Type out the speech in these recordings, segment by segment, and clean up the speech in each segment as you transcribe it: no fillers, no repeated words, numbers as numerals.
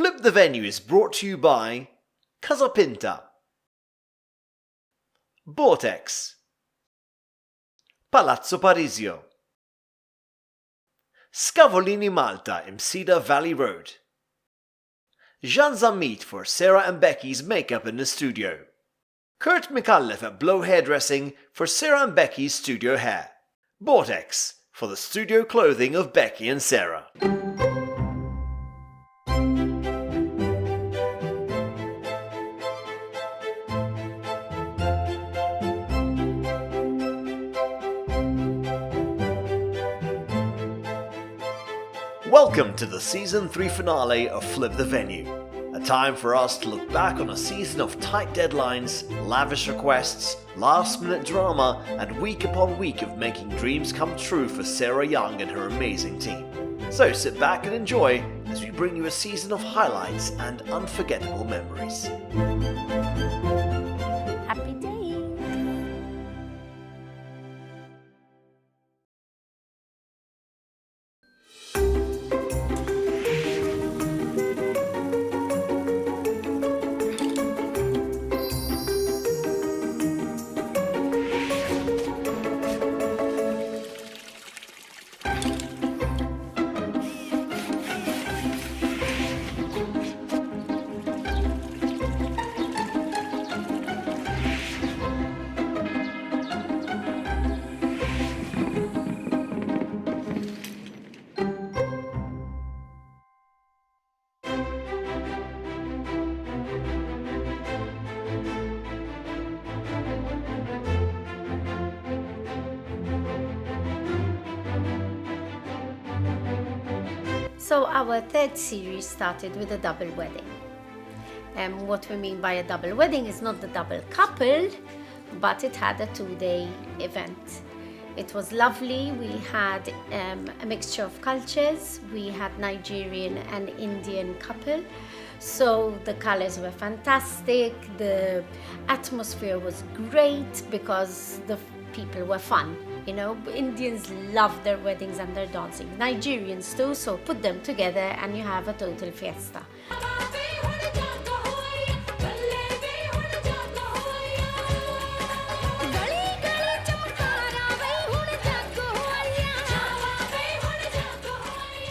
Flip the Venue is brought to you by Casa Pinta, Vortex, Palazzo Parisio, Scavolini Malta in Cedar Valley Road, Jean Zamit for Sarah and Becky's makeup in the studio, Kurt McAuliffe at Blow Hairdressing for Sarah and Becky's studio hair, Vortex for the studio clothing of Becky and Sarah. Welcome to the Season 3 finale of Flip the Venue, a time for us to look back on a season of tight deadlines, lavish requests, last-minute drama, and week upon week of making dreams come true for Sarah Young and her amazing team. So sit back and enjoy as we bring you a season of highlights and unforgettable memories. Happy day! So our third series started with a double wedding. And what we mean by a double wedding is not the double couple, but it had a 2-day event. It was lovely. We had a mixture of cultures. We had Nigerian and Indian couple. So the colors were fantastic. The atmosphere was great because the people were fun. You know, Indians love their weddings and their dancing. Nigerians too, so put them together and you have a total fiesta.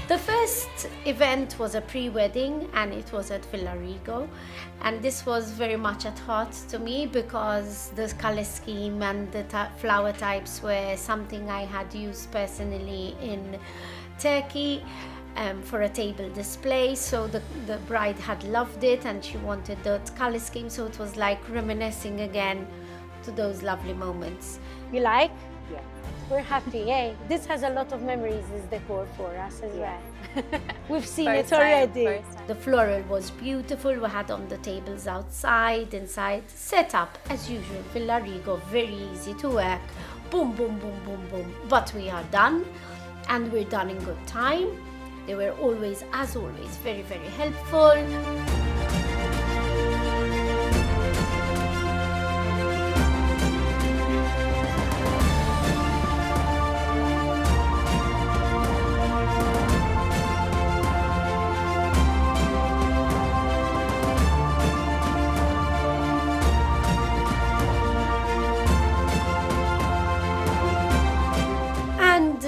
The first event was a pre-wedding and it was at Villarigo, and this was very much at heart to me because the color scheme and the flower types were something I had used personally in Turkey for a table display. So the bride had loved it and she wanted that color scheme, so it was like reminiscing again to those lovely moments. You like? Yeah. We're happy, eh? This has a lot of memories, this decor for us as well. We've seen it already. The floral was beautiful. We had on the tables outside, inside, set up as usual. Villarigo, very easy to work. Boom, boom, boom, boom, boom. But we are done, and we're done in good time. They were always, as always, very, very helpful.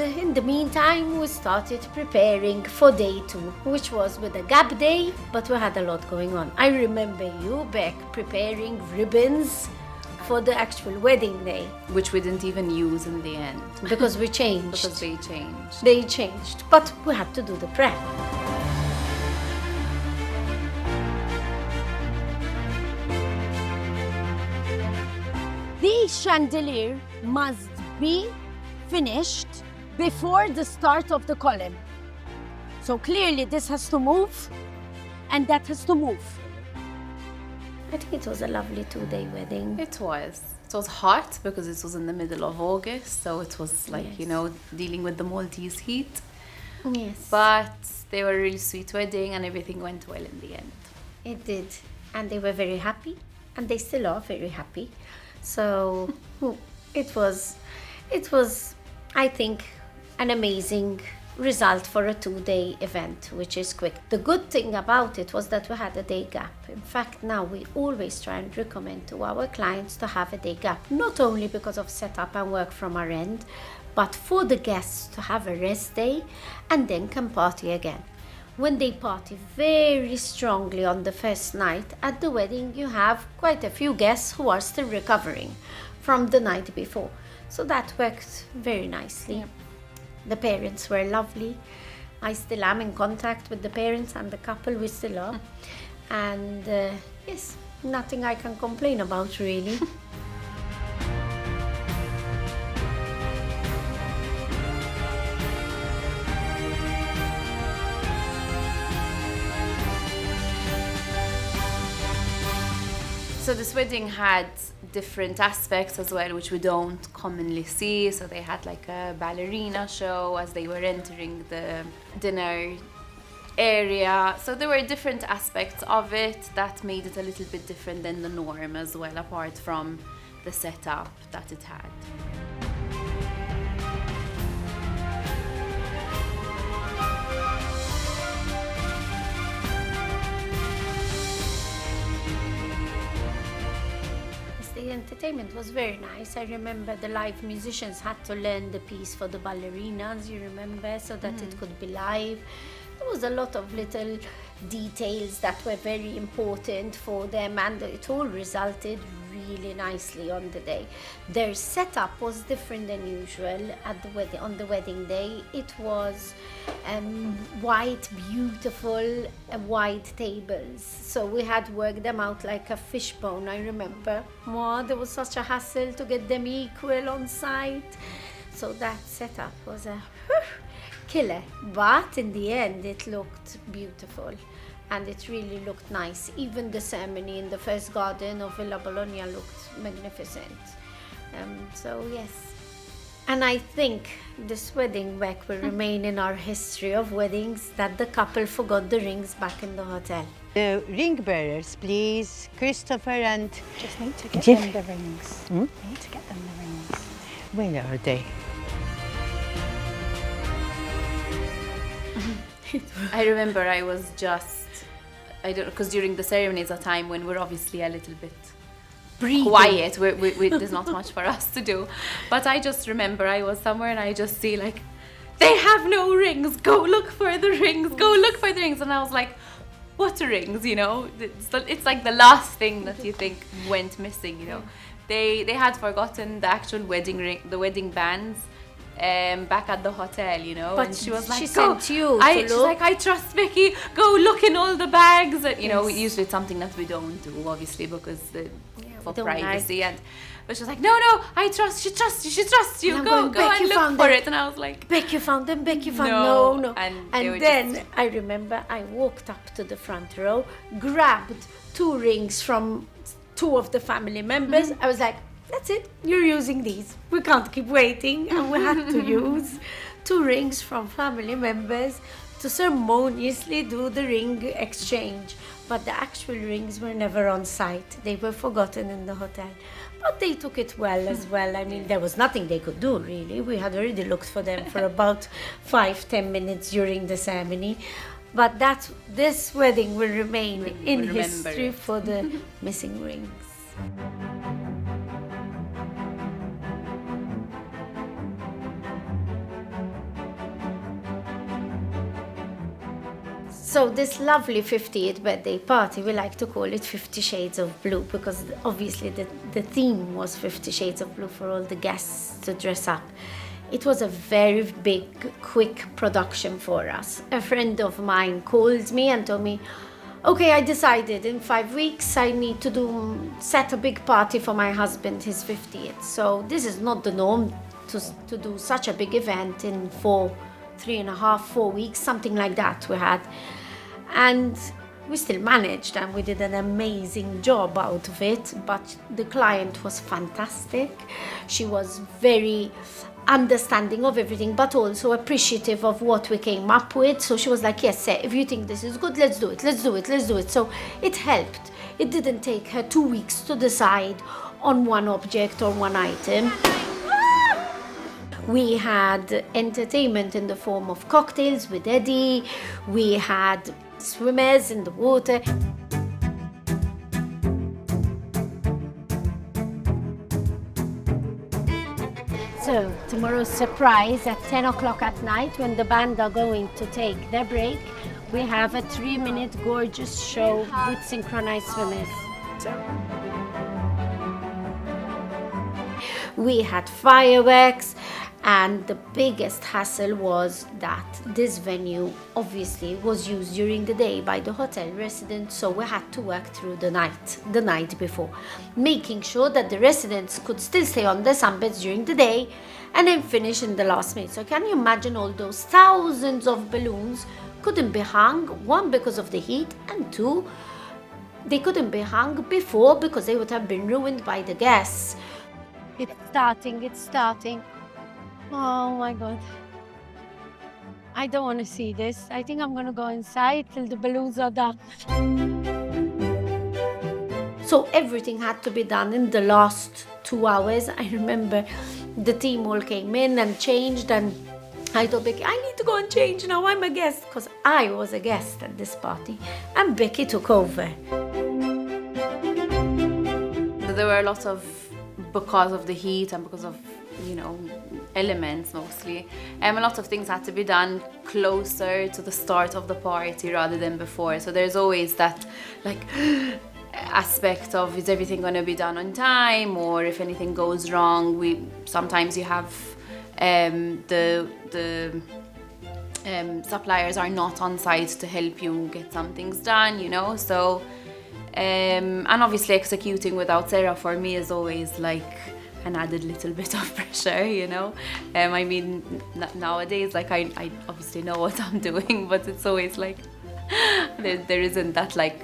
In the meantime, we started preparing for day 2, which was with a gap day, but we had a lot going on. I remember you, Beck, preparing ribbons for the actual wedding day. Which we didn't even use in the end. Because we changed. Because they changed. They changed, but we had to do the prep. The chandelier must be finished before the start of the column. So clearly this has to move and that has to move. I think it was a lovely 2-day wedding. It was. It was hot because it was in the middle of August, so it was like, Yes. you know, dealing with the Maltese heat. Yes. But they were a really sweet wedding and everything went well in the end. It did. And they were very happy. And they still are very happy. So it was, I think, an amazing result for a 2-day event, which is quick. The good thing about it was that we had a day gap. In fact, now we always try and recommend to our clients to have a day gap, not only because of setup and work from our end, but for the guests to have a rest day and then can party again. When they party very strongly on the first night, at the wedding you have quite a few guests who are still recovering from the night before. So that worked very nicely. Yeah. The parents were lovely. I still am in contact with the parents and the couple, we still are. And yes, nothing I can complain about really. So this wedding had different aspects as well, which we don't commonly see. So they had like a ballerina show as they were entering the dinner area. So there were different aspects of it that made it a little bit different than the norm as well, apart from the setup that it had. The entertainment was very nice. I remember the live musicians had to learn the piece for the ballerinas, you remember, so that it could be live. There was a lot of little details that were very important for them, and it all resulted really nicely on the day. Their setup was different than usual at the wedding. On the wedding day, it was white, beautiful, white tables. So we had to work them out like a fishbone. I remember. Wow, there was such a hassle to get them equal on site. So that setup was a killer. But in the end, it looked beautiful. And it really looked nice. Even the ceremony in the first garden of Villa Bologna looked magnificent. So yes. And I think this wedding work will remain in our history of weddings, that the couple forgot the rings back in the hotel. The ring bearers, please. Christopher and... Just need to get Jeff. them the rings. Hmm? Need to get them the rings. Where are they? I remember I was just, I don't know, because during the ceremony is a time when we're obviously a little bit quiet. There's not much for us to do. But I just remember I was somewhere and I just see like, they have no rings, go look for the rings, go look for the rings. And I was like, what rings, you know? It's like the last thing that you think went missing, you know? They had forgotten the actual wedding ring, the wedding bands. Back at the hotel, you know, But and she was like, she "Go." sent you to She's look. like, I trust Vicky. Go look in all the bags. And, you know, usually it's something that we don't do, obviously, because for don't privacy. like- And but she was like, no, I trust. She trusts you. She trusts you. And I'm Go going, "Beck, and you look found for it." it. And I was like, Beck, you found them, Beck, you found No. no. And they were And then just- I remember I walked up to the front row, grabbed 2 rings from 2 of the family members. I was like, that's it, you're using these. We can't keep waiting. And we had to use 2 rings from family members to ceremoniously do the ring exchange. But the actual rings were never on site. They were forgotten in the hotel. But they took it well as well. I mean, there was nothing they could do, really. We had already looked for them for about 5-10 minutes during the ceremony. But this wedding will remain in remember history it. for the missing rings. So this lovely 50th birthday party, we like to call it 50 Shades of Blue, because obviously the theme was 50 Shades of Blue for all the guests to dress up. It was a very big, quick production for us. A friend of mine called me and told me, okay, I decided in 5 weeks I need to set a big party for my husband, his 50th. So this is not the norm to do such a big event in 3.5, 4 weeks, something like that we had. And we still managed, and we did an amazing job out of it. But the client was fantastic. She was very understanding of everything, but also appreciative of what we came up with. So she was like, yes, sir, if you think this is good, let's do it. So it helped. It didn't take her 2 weeks to decide on one object or one item. We had entertainment in the form of cocktails with Eddie. We had swimmers in the water. So tomorrow's surprise at 10 o'clock at night, when the band are going to take their break, we have a 3-minute gorgeous show with synchronized swimmers. We had fireworks, and the biggest hassle was that this venue obviously was used during the day by the hotel residents, so we had to work through the night before, making sure that the residents could still stay on the sunbeds during the day and then finish in the last minute. So can you imagine all those thousands of balloons couldn't be hung, one because of the heat, and two, they couldn't be hung before because they would have been ruined by the guests. It's starting. Oh my God. I don't want to see this. I think I'm going to go inside till the balloons are done. So everything had to be done in the last 2 hours. I remember the team all came in and changed, and I told Becky, I need to go and change now, I'm a guest, because I was a guest at this party, and Becky took over. There were a lot of, because of the heat and because of, elements mostly, a lot of things had to be done closer to the start of the party rather than before. So there's always that aspect of, is everything going to be done on time, or if anything goes wrong, sometimes you have the suppliers are not on site to help you get some things done, so and obviously executing without Sarah for me is always like an added little bit of pressure, I mean, nowadays, like I obviously know what I'm doing, but it's always like there isn't that like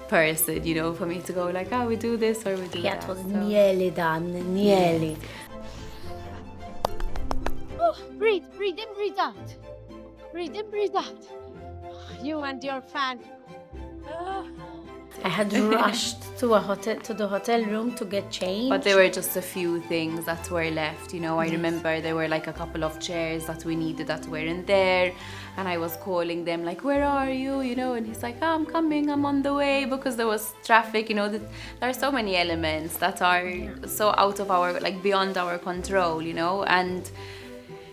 person, for me to go like, we do this or we do that. It was nearly done, nearly. Oh, breathe in, breathe out. Breathe in, breathe out. You and your fan. I had rushed to the hotel room to get changed. But there were just a few things that were left, I remember there were like a couple of chairs that we needed that weren't there, and I was calling them like, where are you, and he's like, I'm coming, I'm on the way, because there was traffic, there are so many elements that are so out of our, like beyond our control, and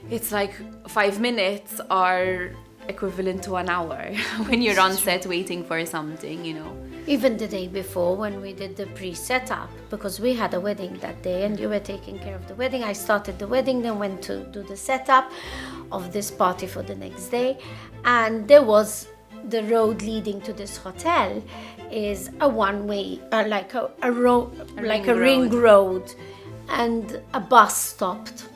it's like 5 minutes are equivalent to an hour when you're on set waiting for something, Even the day before, when we did the pre-setup, because we had a wedding that day and you were taking care of the wedding, I started the wedding, then went to do the setup of this party for the next day, and there was the road leading to this hotel is a one-way, like a ring road, and a bus stopped.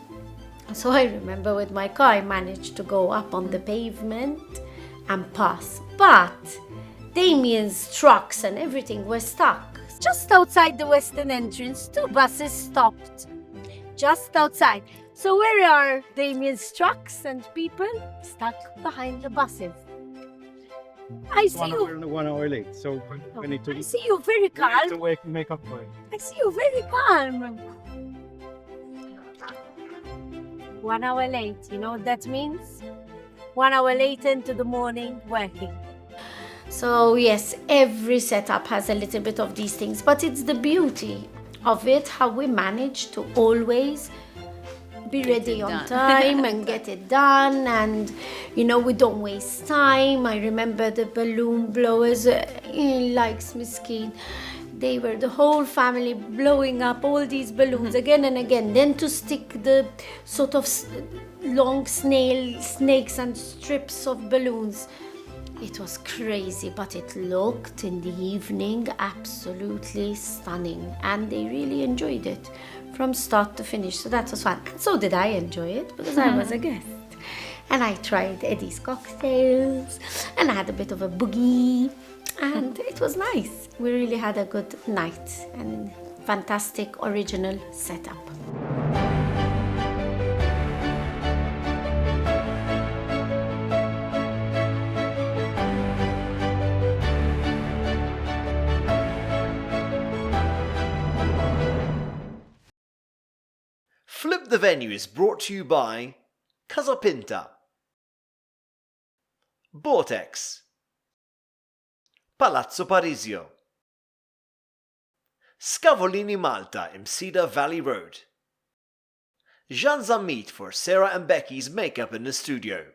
So I remember with my car, I managed to go up on the pavement and pass, but Damien's trucks and everything were stuck. Just outside the western entrance, 2 buses stopped. Just outside. So where are Damien's trucks and people? Stuck behind the buses. I see you. We're 1 hour late, so we need to. I see you very calm. To make up for it. I see you very calm. 1 hour late, you know what that means? 1 hour late into the morning working. So yes, every setup has a little bit of these things, but it's the beauty of it, how we manage to always be ready on time and get it done, and we don't waste time. I remember the balloon blowers, likes Miskeen, they were the whole family blowing up all these balloons again and again, then to stick the sort of long snakes and strips of balloons. It was crazy, but it looked in the evening absolutely stunning, and they really enjoyed it from start to finish, so that was fun. And so did I enjoy it, because I was a guest. And I tried Eddie's cocktails, and I had a bit of a boogie, and it was nice. We really had a good night and fantastic original setup. Flip the Venue is brought to you by Casa Pinta, Vortex, Palazzo Parisio, Scavolini Malta in Cedar Valley Road, Jean Zamit for Sarah and Becky's makeup in the studio,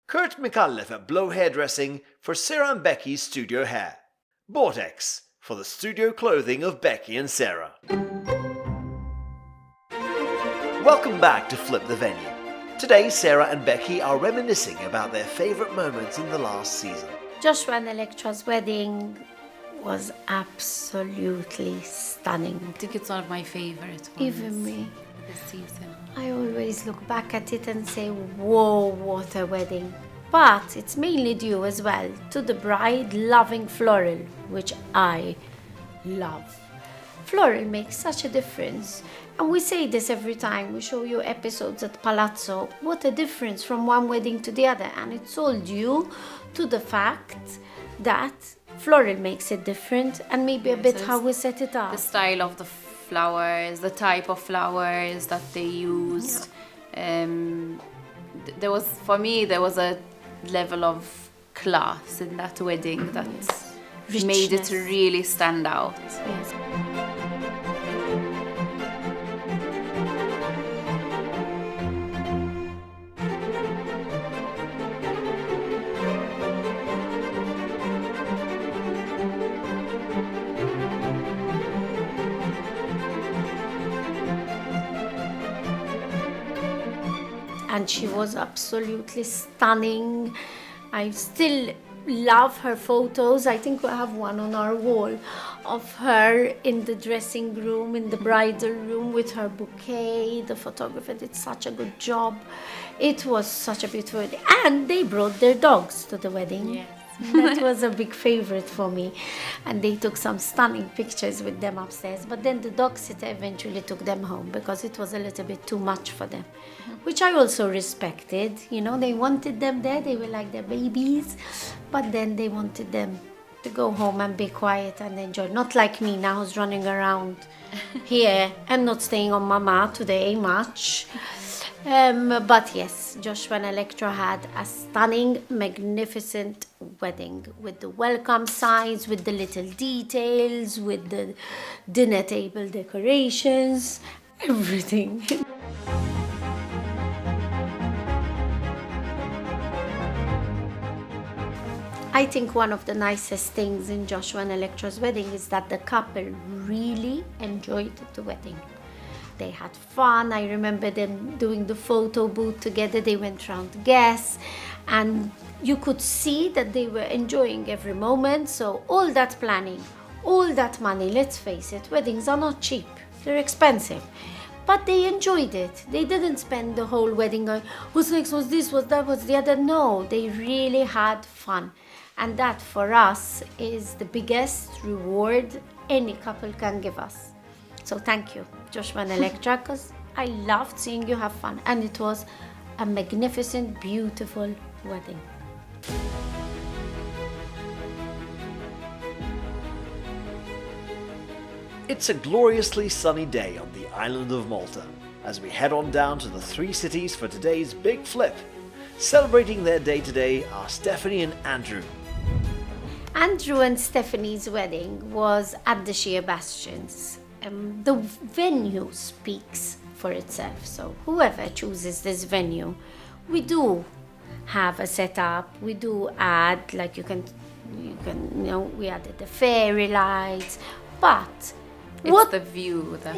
Kurt McAuliffe at Blow Hairdressing for Sarah and Becky's studio hair, Vortex for the studio clothing of Becky and Sarah. Welcome back to Flip the Venue. Today, Sarah and Becky are reminiscing about their favourite moments in the last season. Joshua and Electra's wedding was absolutely stunning. I think it's one of my favorite ones. Even me. This season. I always look back at it and say, whoa, what a wedding. But it's mainly due as well to the bride loving floral, which I love. Floral makes such a difference. And we say this every time we show you episodes at Palazzo. What a difference from one wedding to the other. And it's all due to the fact that floral makes it different and maybe a bit how we set it up. The style of the flowers, the type of flowers that they used. There was a level of class in that wedding that made it really stand out. Yes. And she was absolutely stunning. I still love her photos. I think we have one on our wall of her in the dressing room, in the bridal room with her bouquet. The photographer did such a good job. It was such a beautiful wedding. And they brought their dogs to the wedding. Yes. That was a big favorite for me. And they took some stunning pictures with them upstairs. But then the dog sitter eventually took them home because it was a little bit too much for them, which I also respected. You know, they wanted them there. They were like their babies. But then they wanted them to go home and be quiet and enjoy. Not like me now, who's running around here and not staying on Mama today much. But yes, Joshua and Electra had a stunning, magnificent wedding with the welcome signs, with the little details, with the dinner table decorations, everything. I think one of the nicest things in Joshua and Electra's wedding is that the couple really enjoyed the wedding. They had fun. I remember them doing the photo booth together. They went round guests and you could see that they were enjoying every moment. So all that planning, all that money, let's face it, weddings are not cheap. They're expensive. But they enjoyed it. They didn't spend the whole wedding going, what's next, what's this, what's that, what's the other. No, they really had fun. And that for us is the biggest reward any couple can give us. So thank you, Joshua and Electra, because I loved seeing you have fun. And it was a magnificent, beautiful wedding. It's a gloriously sunny day on the island of Malta as we head on down to the three cities for today's big flip. Celebrating their day today are Stephanie and Andrew. Andrew and Stephanie's wedding was at the Sheer Bastions. The venue speaks for itself, so whoever chooses this venue, we do have a setup, we do add, like you can, we added the fairy lights, but it's the view that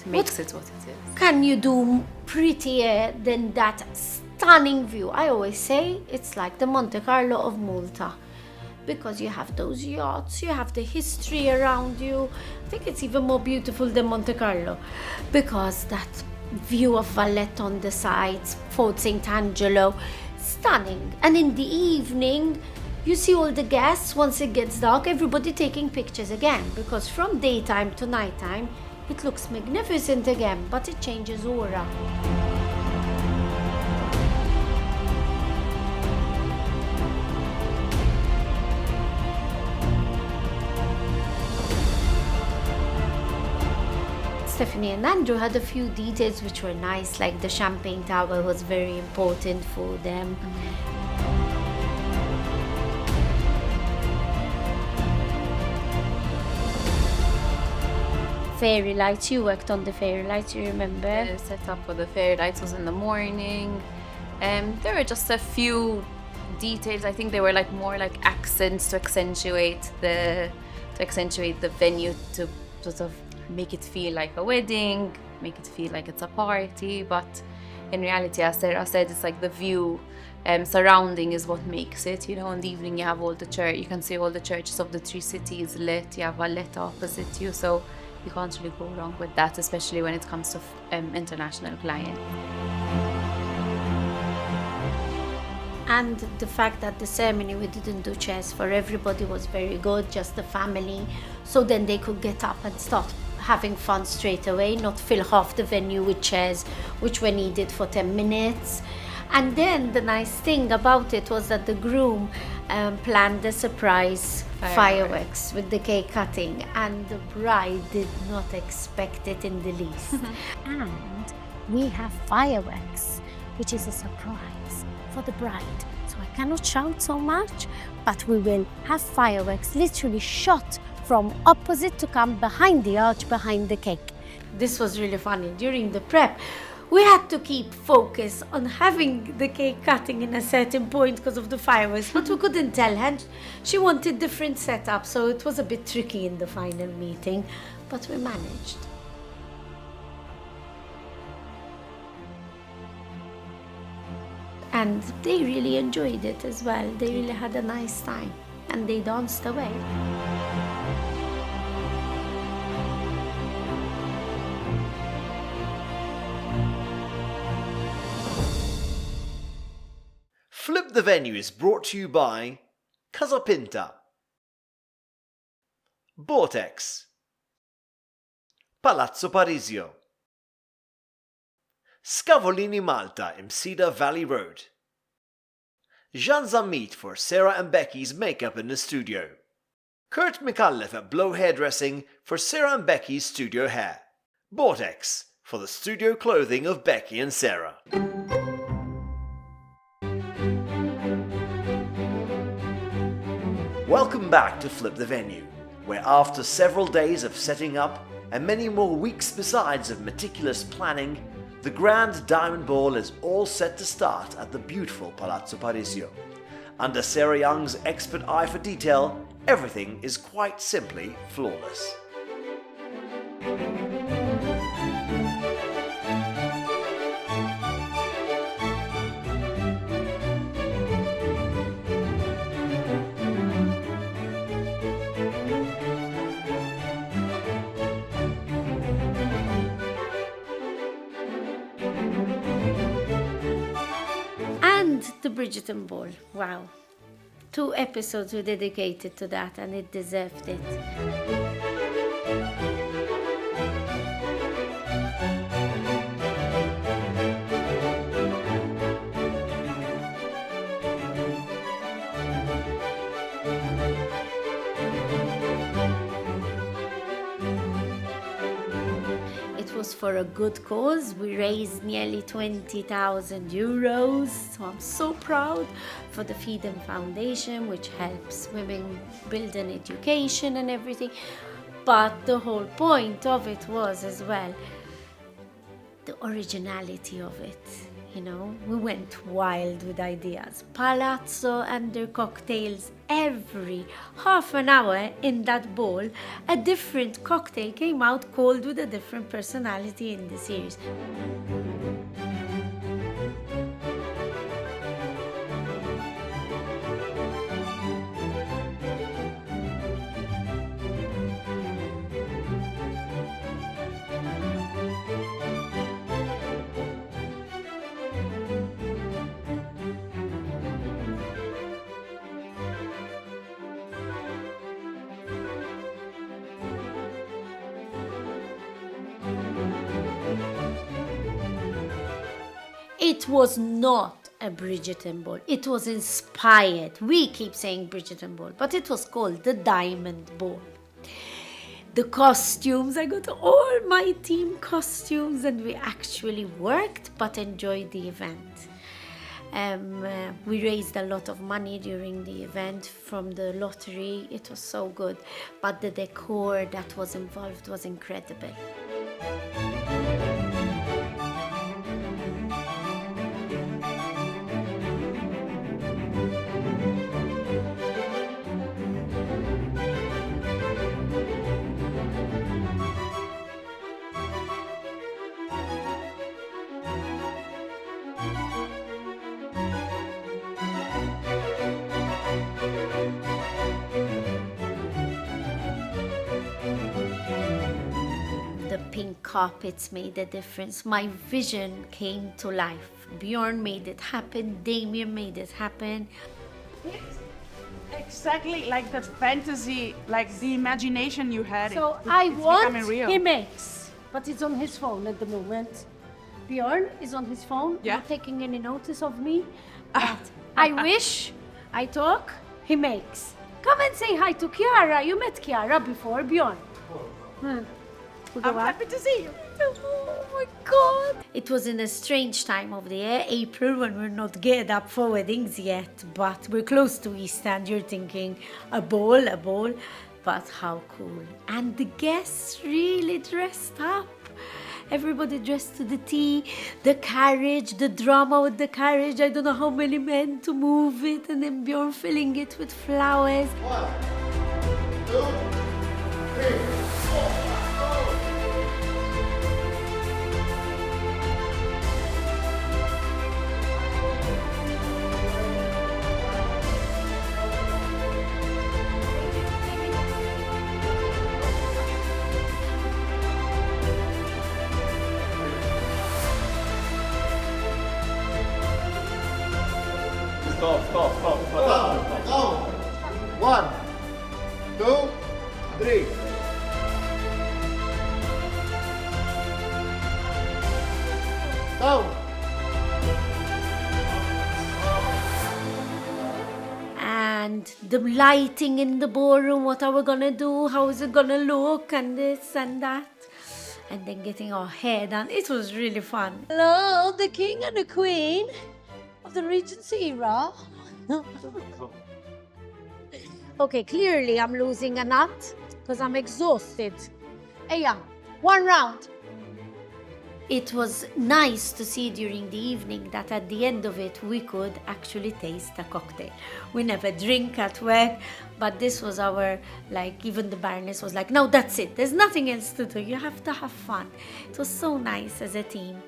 makes what it what it is. Can you do prettier than that stunning view? I always say it's like the Monte Carlo of Malta. Because you have those yachts, you have the history around you. I think it's even more beautiful than Monte Carlo because that view of Valletta on the sides, Fort St. Angelo, stunning. And in the evening, you see all the guests, once it gets dark, everybody taking pictures again because from daytime to nighttime, it looks magnificent again, but it changes aura. Stephanie and Andrew had a few details which were nice, like the champagne tower was very important for them. Fairy lights, you worked on the fairy lights, you remember? The setup for the fairy lights was in the morning. There were just a few details. I think they were like more like accents to accentuate the venue, to sort of make it feel like a wedding, make it feel like it's a party. But in reality, as Sarah said, it's like the view surrounding is what makes it. You know, in the evening you have all the church, you can see all the churches of the three cities lit. You have Valletta opposite you, so you can't really go wrong with that, especially when it comes to international clients. And the fact that the ceremony, we didn't do chairs for everybody, was very good, just the family. So then they could get up and start having fun straight away, not fill half the venue with chairs, which were needed for 10 minutes. And then the nice thing about it was that the groom planned a surprise fireworks with the cake cutting, and the bride did not expect it in the least. And we have fireworks, which is a surprise for the bride. So I cannot shout so much, but we will have fireworks literally shot from opposite to come behind the arch, behind the cake. This was really funny. During the prep, we had to keep focus on having the cake cutting in a certain point because of the fireworks, but we couldn't tell her. She wanted different setups, so it was a bit tricky in the final meeting, but we managed. And they really enjoyed it as well. They really had a nice time, and they danced away. Flip the Venue is brought to you by Casa Pinta, Vortex, Palazzo Parisio, Scavolini Malta in Cedar Valley Road, Jean Zamit for Sarah and Becky's makeup in the studio, Kurt McAuliffe at Blow Hairdressing for Sarah and Becky's studio hair, Vortex for the studio clothing of Becky and Sarah. Welcome back to Flip the Venue, where after several days of setting up and many more weeks besides of meticulous planning, the Grand Diamond Ball is all set to start at the beautiful Palazzo Parisio. Under Sarah Young's expert eye for detail, everything is quite simply flawless. The Bridgerton Ball, wow. 2 episodes were dedicated to that, and it deserved it. For a good cause. We raised nearly 20,000 euros, so I'm so proud, for the Feed Them Foundation, which helps women build an education and everything. But the whole point of it was as well the originality of it. You know, we went wild with ideas. Palazzo and their cocktails. Every half an hour in that ball, a different cocktail came out called with a different personality in the series. It was not a Bridgerton Ball. It was inspired. We keep saying Bridgerton Ball, but it was called the Diamond Ball. the costumes. I got all my team costumes, and we actually worked but enjoyed the event. We raised a lot of money during the event from the lottery. It was so good, but the decor that was involved was incredible. The pink carpets made a difference. My vision came to life. Bjorn made it happen. Damien made it happen. Exactly like the fantasy, like the imagination you had. So it's I want, becoming real. he makes, but it's on his phone at the moment. Bjorn is on his phone, Yeah. not taking any notice of me. But I wish I talk, he makes. Come and say hi to Chiara. You met Chiara before, Bjorn. We go I'm out. happy to see you. Oh my God! It was in a strange time of the year, April, when we're not geared up for weddings yet, but we're close to Easter, and you're thinking, a ball, but how cool. And the guests really dressed up. Everybody dressed to the T, the carriage, the drama with the carriage, I don't know how many men to move it, and then Bjorn filling it with flowers. 1, 2, 3. Stop. 1, 2, 3. Down. And the lighting in the ballroom, what are we gonna do? How is it gonna look? And this and that. And then getting our hair done. It was really fun. Hello, the king and the queen of the Regency era. Okay, clearly I'm losing a nut because I'm exhausted. Hey, yeah, one round. It was nice to see during the evening that at the end of it we could actually taste a cocktail. We never drink at work, but this was our, like, even the Baroness was like, no, that's it. There's nothing else to do. You have to have fun. It was so nice as a team.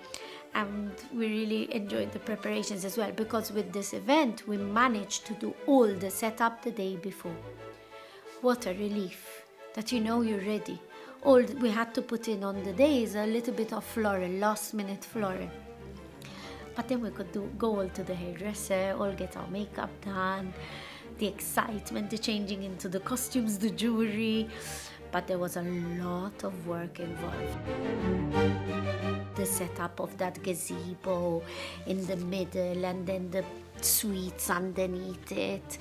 And we really enjoyed the preparations as well, because with this event we managed to do all the setup the day before. What a relief that you know you're ready. All we had to put in on the day is a little bit of floral, last minute floral. But then we could go all to the hairdresser, all get our makeup done, the excitement, the changing into the costumes, the jewelry. But there was a lot of work involved. The setup of that gazebo in the middle, and then the suites underneath it.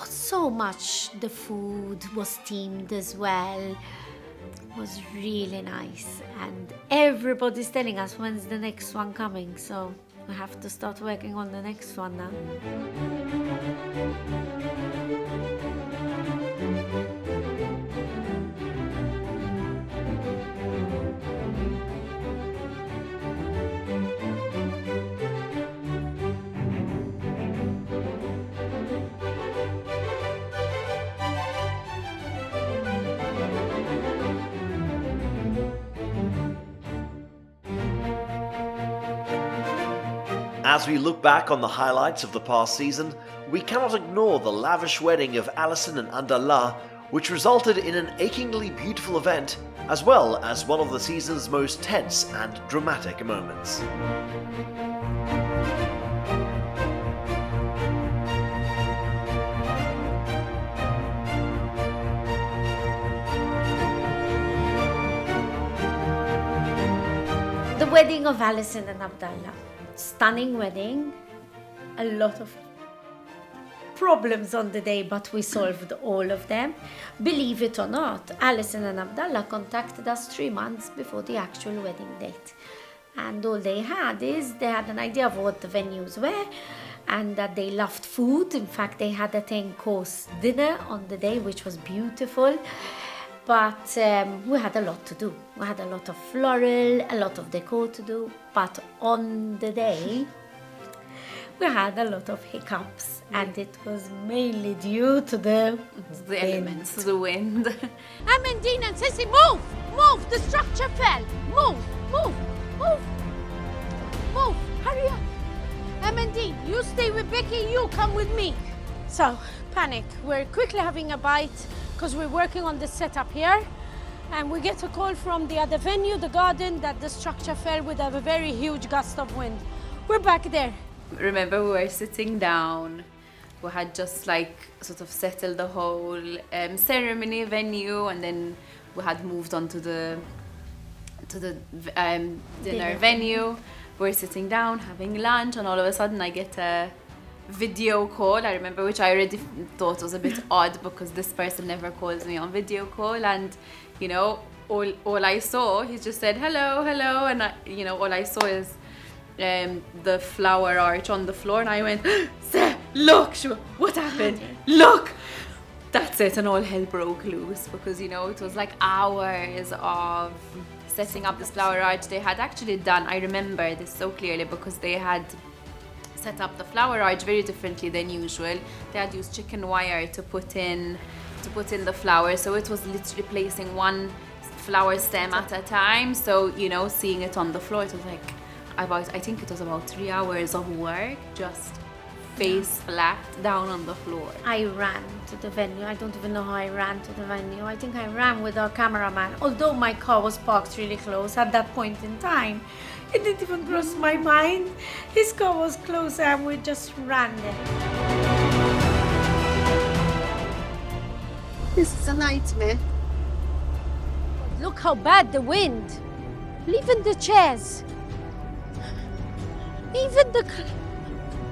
So much. The food was themed as well. It was really nice, and everybody's telling us when's the next one coming, so we have to start working on the next one now. As we look back on the highlights of the past season, we cannot ignore the lavish wedding of Alison and Andallah, which resulted in an achingly beautiful event, as well as one of the season's most tense and dramatic moments. The wedding of Alison and Abdallah. Stunning wedding. A lot of problems on the day, but we solved all of them. Believe it or not, Alison and Abdallah contacted us 3 months before the actual wedding date. And all they had an idea of what the venues were and that they loved food. In fact, they had a 10-course dinner on the day, which was beautiful. But we had a lot to do. We had a lot of floral, a lot of decor to do. But on the day, we had a lot of hiccups, and it was mainly due to the elements, the wind. Amandine and Sissy, move! Move! The structure fell! Move! Move! Move! Move! Hurry up! Amandine, you stay with Becky, you come with me. So, panic. We're quickly having a bite because we're working on the setup here. And we get a call from the other venue, the garden, that the structure fell with a very huge gust of wind. We're back there. Remember, we were sitting down. We had just like sort of settled the whole ceremony venue, and then we had moved on to the dinner venue. We're sitting down having lunch, and all of a sudden I get a video call. I remember, which I already thought was a bit odd because this person never calls me on video call, and you know, all I saw, he just said hello, hello, and all I saw is the flower arch on the floor, and I went, Sir, look, what happened? Look! That's it, and all hell broke loose because, it was like hours of setting up this flower arch. They had actually done, I remember this so clearly because they had set up the flower arch very differently than usual. They had used chicken wire to put in the flowers, so it was literally placing one flower stem at a time. So, seeing it on the floor, it was like, I think it was about 3 hours of work, just face flat down on the floor. I ran to the venue. I don't even know how I ran to the venue. I think I ran with our cameraman, although my car was parked really close at that point in time. It didn't even cross my mind. His car was closer and we just ran there. This is a nightmare. Look how bad the wind. Even the chairs. Even the...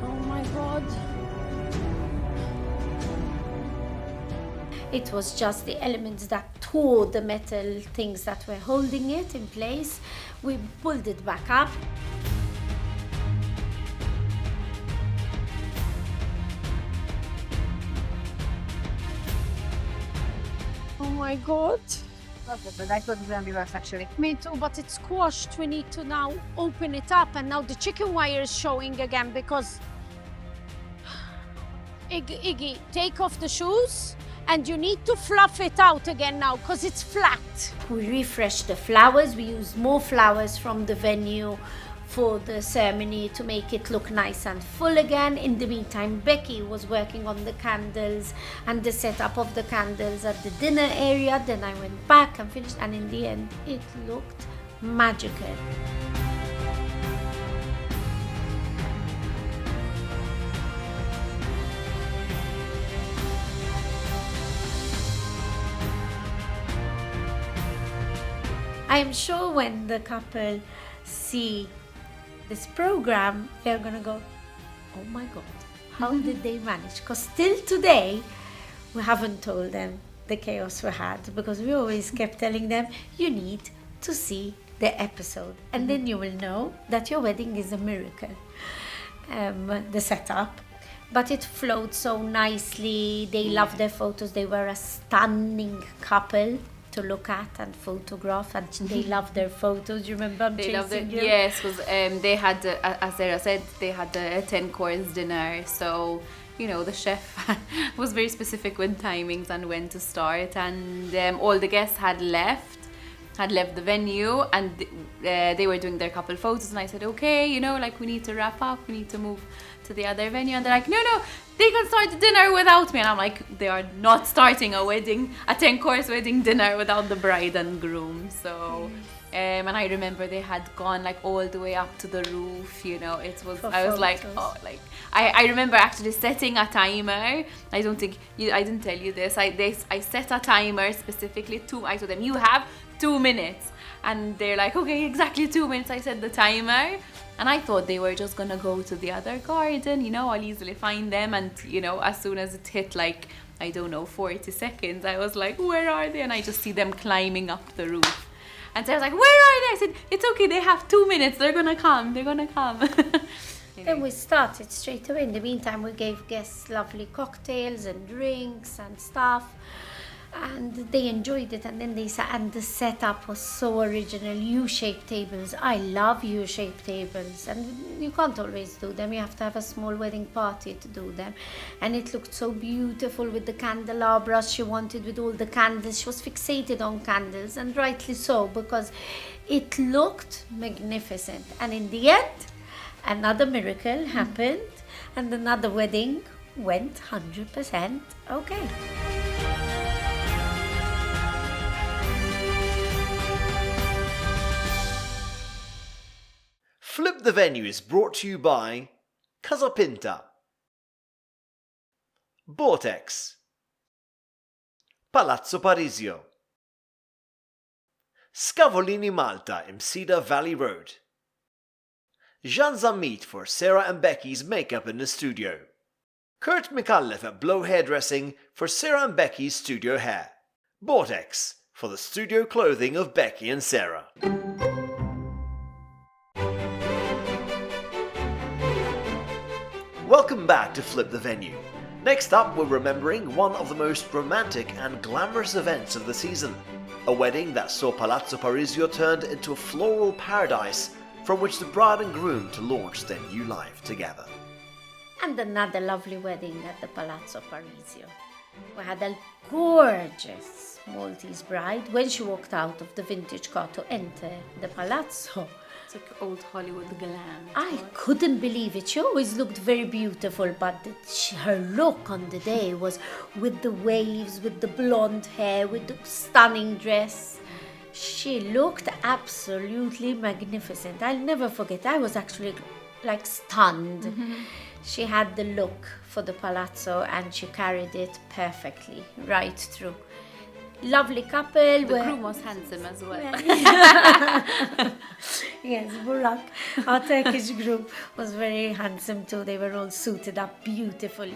Oh my God. It was just the elements that tore the metal things that were holding it in place. We pulled it back up. Oh my God. But I thought it was gonna be worse actually. Me too, but it's squashed. We need to now open it up, and now the chicken wire is showing again because... Iggy, take off the shoes and you need to fluff it out again now because it's flat. We refreshed the flowers. We used more flowers from the venue for the ceremony to make it look nice and full again. In the meantime, Becky was working on the candles and the setup of the candles at the dinner area. Then I went back and finished, and in the end, it looked magical. I am sure when the couple see this program, they're gonna go, oh my God, how did they manage? Because still today, we haven't told them the chaos we had, because we always kept telling them, you need to see the episode, and then you will know that your wedding is a miracle. The setup. But it flowed so nicely. They loved their photos. They were a stunning couple to look at and photograph, and they loved their photos. You remember They loved it. you? Yes, because they had, as Sarah said, they had a 10-course dinner. So, the chef was very specific with timings and when to start. And all the guests had left the venue, and they were doing their couple photos. And I said, okay, we need to wrap up. We need to move to the other venue. And they're like, no, they can start the dinner without me. And I'm like, they are not starting a 10-course wedding dinner without the bride and groom. So, and I remember they had gone all the way up to the roof, it was, I was like, oh, I remember actually setting a timer. I don't think I didn't tell you this. I set a timer specifically I told them, you have 2 minutes. And they're like, okay, exactly 2 minutes. I set the timer. And I thought they were just gonna go to the other garden, you know, I'll easily find them. And, you know, as soon as it hit like, I don't know, 40 seconds, I was like, where are they? And I just see them climbing up the roof. And Sarah's like, where are they? I said, it's okay, they have 2 minutes, they're gonna come. Then we started straight away. In the meantime, we gave guests lovely cocktails and drinks and stuff. And they enjoyed it, and then they sat, and the setup was so original. U-shaped tables. I love U-shaped tables, and you can't always do them. You have to have a small wedding party to do them. And it looked so beautiful with the candelabras she wanted, with all the candles. She was fixated on candles, and rightly so, because it looked magnificent. And in the end, another miracle happened, and another wedding went 100% okay. Flip the Venue is brought to you by Casa Pinta, Vortex, Palazzo Parisio, Scavolini Malta in Cedar Valley Road, Jean Zamit for Sarah and Becky's makeup in the studio, Kurt McAuliffe at Blow Hairdressing for Sarah and Becky's studio hair, Vortex for the studio clothing of Becky and Sarah. Welcome back to Flip the Venue. Next up, we're remembering one of the most romantic and glamorous events of the season. A wedding that saw Palazzo Parisio turned into a floral paradise from which the bride and groom to launch their new life together. And another lovely wedding at the Palazzo Parisio. We had a gorgeous Maltese bride when she walked out of the vintage car to enter the palazzo. It's like old Hollywood glam. I couldn't believe it. She always looked very beautiful, but her look on the day was with the waves, with the blonde hair, with the stunning dress. She looked absolutely magnificent. I'll never forget. I was actually like stunned. Mm-hmm. She had the look for the palazzo and she carried it perfectly right through. Lovely couple. The groom was handsome as well. Yes, Burak, our Turkish groom, was very handsome too. They were all suited up beautifully.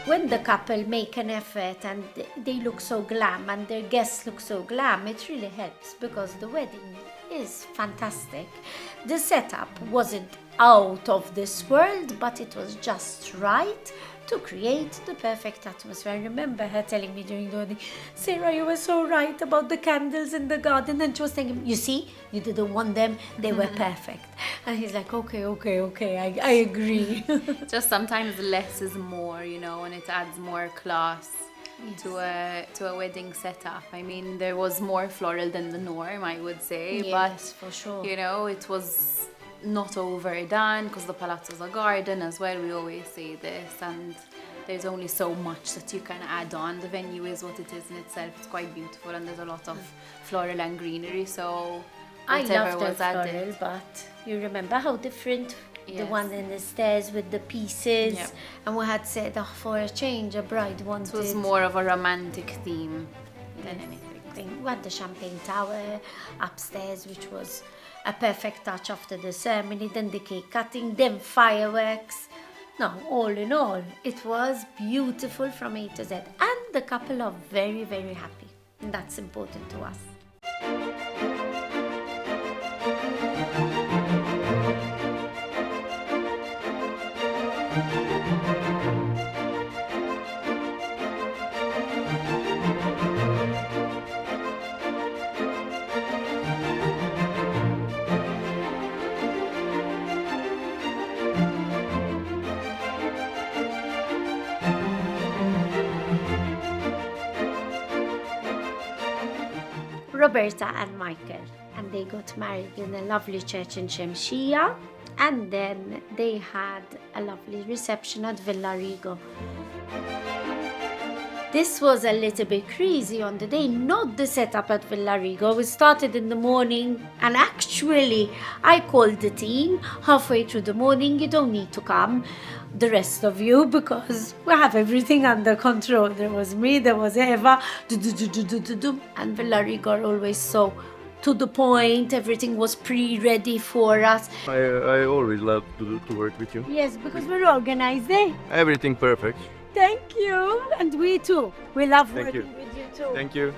When the couple make an effort and they look so glam and their guests look so glam, it really helps because the wedding is fantastic. The setup wasn't out of this world, but it was just right to create the perfect atmosphere. I remember her telling me during the wedding, Sarah, you were so right about the candles in the garden. And she was saying, you see, you didn't want them, they were perfect. And he's like, okay, I agree. Just sometimes less is more, you know, and it adds more class. Yes. to a wedding setup. I mean, there was more floral than the norm, I would say. Yes, but for sure. You know, it was not overdone because the palazzo's a garden as well. We always say this, and there's only so much that you can add on. The venue is what it is in itself. It's quite beautiful, and there's a lot of floral and greenery. So I whatever loved was the added. floral, but you remember how different. Yes. The one in the stairs with the pieces. Yep. And we had said, for a change, a bride wanted... It was more of a romantic theme than anything. We had the champagne tower upstairs, which was a perfect touch after the ceremony, then the cake cutting, then fireworks. No, all in all, it was beautiful from A to Z. And the couple are very, very happy. And that's important to us. Roberta and Michael, and they got married in a lovely church in Shemshia, and then they had a lovely reception at Villa Rigo. This was a little bit crazy on the day, not the setup at Villarigo. We started in the morning, and actually I called the team halfway through the morning, you don't need to come, the rest of you, because we have everything under control. There was me, there was Eva, and Villarigo are always so to the point, everything was pre-ready for us. I always love to work with you. Yes, because we're organized, eh? Everything perfect. Thank you. And we too. We love Thank working you. with you too. Thank you.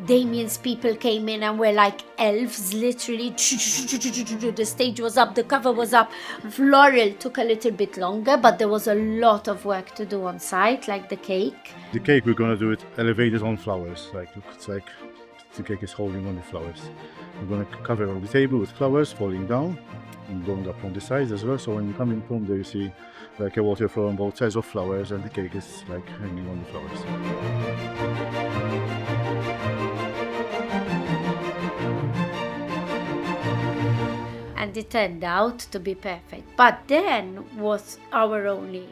Damien's people came in and were like elves, literally. The stage was up, the cover was up. Floral took a little bit longer, but there was a lot of work to do on site, like the cake. The cake, we're gonna do it elevated on flowers. Like, it's like the cake is holding on the flowers. We're gonna cover all the table with flowers falling down and going up on the sides as well. So when you come in from there, you see like a waterfall on both sides of flowers, and the cake is like hanging on the flowers. And it turned out to be perfect. But then was our only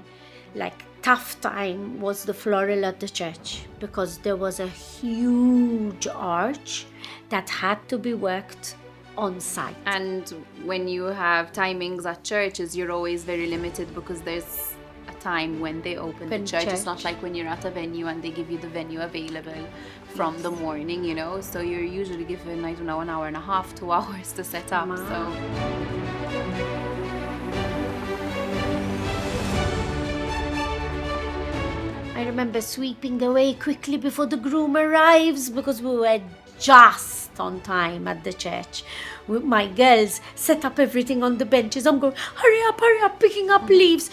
like tough time was the floral at the church, because there was a huge arch that had to be worked on site. And when you have timings at churches, you're always very limited because there's a time when they open the church. It's not like when you're at a venue and they give you the venue available from the morning, you know. So you're usually given, I don't know, an hour and a half, 2 hours to set up. So I remember sweeping away quickly before the groom arrives, because we were just on time at the church. With my girls set up everything on the benches. I'm going, hurry up, picking up leaves,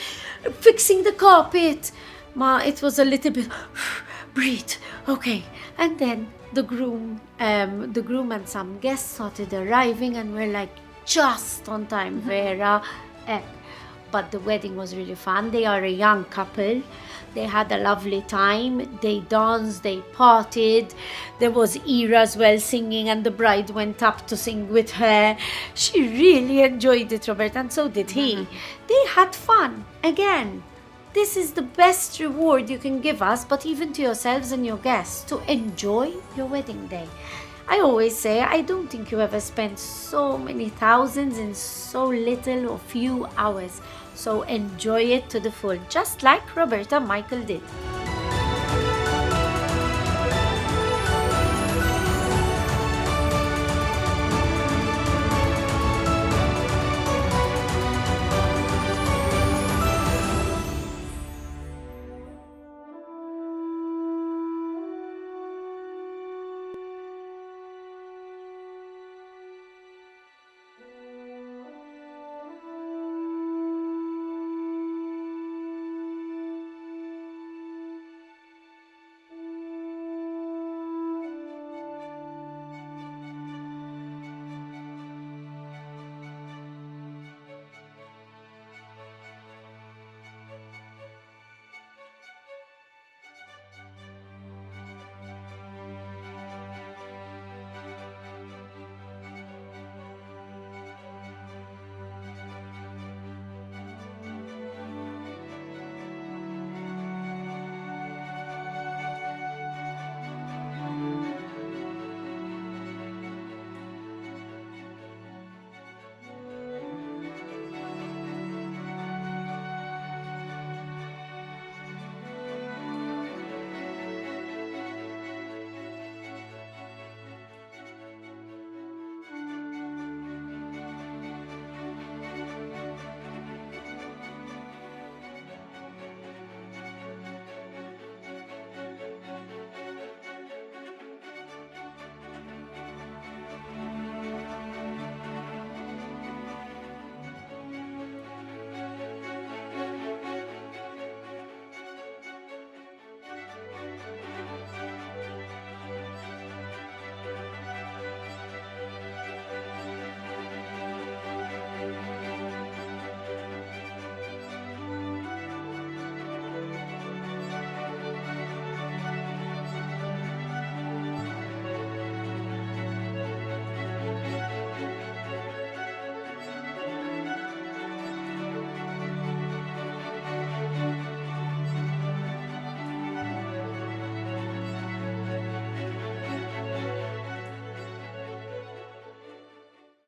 fixing the carpet. It was a little bit, breathe, okay. And then the groom and some guests started arriving, and we're like just on time, Vera. But the wedding was really fun. They are a young couple. They had a lovely time. They danced, they partied. There was Ira as well singing, and the bride went up to sing with her. She really enjoyed it, Robert, and so did he. They had fun. Again, this is the best reward you can give us, but even to yourselves and your guests, to enjoy your wedding day. I always say, I don't think you ever spent so many thousands in so little or few hours. So enjoy it to the full, just like Roberta and Michael did.